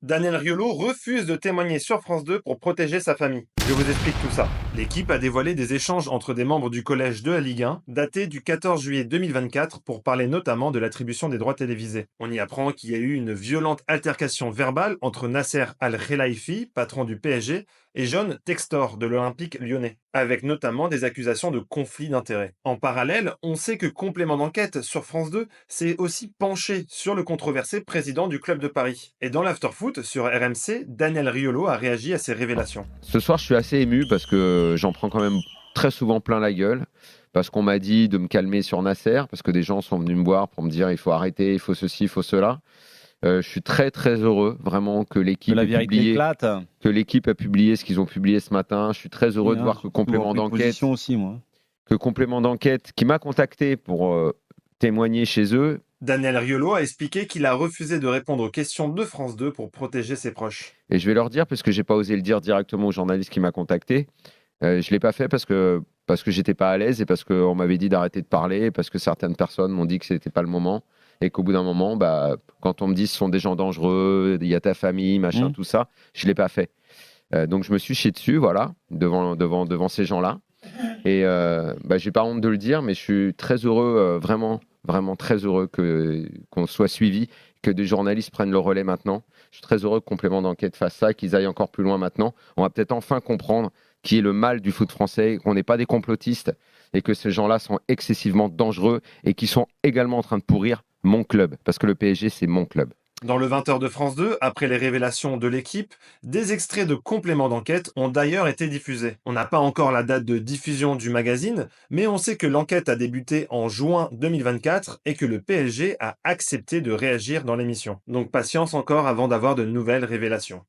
Daniel Riolo refuse de témoigner sur France 2 pour protéger sa famille. Je vous explique tout ça. L'équipe a dévoilé des échanges entre des membres du collège de la Ligue 1, datés du 14 juillet 2024, pour parler notamment de l'attribution des droits télévisés. On y apprend qu'il y a eu une violente altercation verbale entre Nasser Al-Khelaifi, patron du PSG, et John Textor de l'Olympique lyonnais, avec notamment des accusations de conflit d'intérêts. En parallèle, on sait que Complément d'enquête sur France 2 s'est aussi penché sur le controversé président du club de Paris. Et dans l'afterfoot sur RMC, Daniel Riolo a réagi à ces révélations. Ce soir, je suis assez ému parce que j'en prends quand même très souvent plein la gueule. Parce qu'on m'a dit de me calmer sur Nasser, parce que des gens sont venus me voir pour me dire il faut arrêter, il faut ceci, il faut cela. Je suis très très heureux vraiment que Que l'équipe la ait vérité publié, éclate. que l'équipe a publié ce qu'ils ont publié ce matin. Je suis très heureux de voir que Complément d'enquête, Aussi, moi. qui m'a contacté pour témoigner chez eux. Daniel Riolo a expliqué qu'il a refusé de répondre aux questions de France 2 pour protéger ses proches. Et je vais leur dire, parce que j'ai pas osé le dire directement au journaliste qui m'a contacté, je l'ai pas fait parce que j'étais pas à l'aise et parce qu'on m'avait dit d'arrêter de parler, et parce que certaines personnes m'ont dit que c'était pas le moment et qu'au bout d'un moment, bah, quand on me dit ce sont des gens dangereux, il y a ta famille, machin, tout ça, je l'ai pas fait. Donc je me suis chié dessus, voilà, devant ces gens-là. Et bah, j'ai pas honte de le dire, mais je suis très heureux, vraiment très heureux qu'on soit suivi, que des journalistes prennent le relais maintenant. Je suis très heureux que Complément d'enquête fasse ça, qu'ils aillent encore plus loin maintenant. On va peut-être enfin comprendre qui est le mal du foot français, qu'on n'est pas des complotistes et que ces gens-là sont excessivement dangereux et qui sont également en train de pourrir mon club, parce que le PSG, c'est mon club. Dans le 20h de France 2, après les révélations de l'équipe, des extraits de compléments d'enquête ont d'ailleurs été diffusés. On n'a pas encore la date de diffusion du magazine, mais on sait que l'enquête a débuté en juin 2024 et que le PSG a accepté de réagir dans l'émission. Donc patience encore avant d'avoir de nouvelles révélations.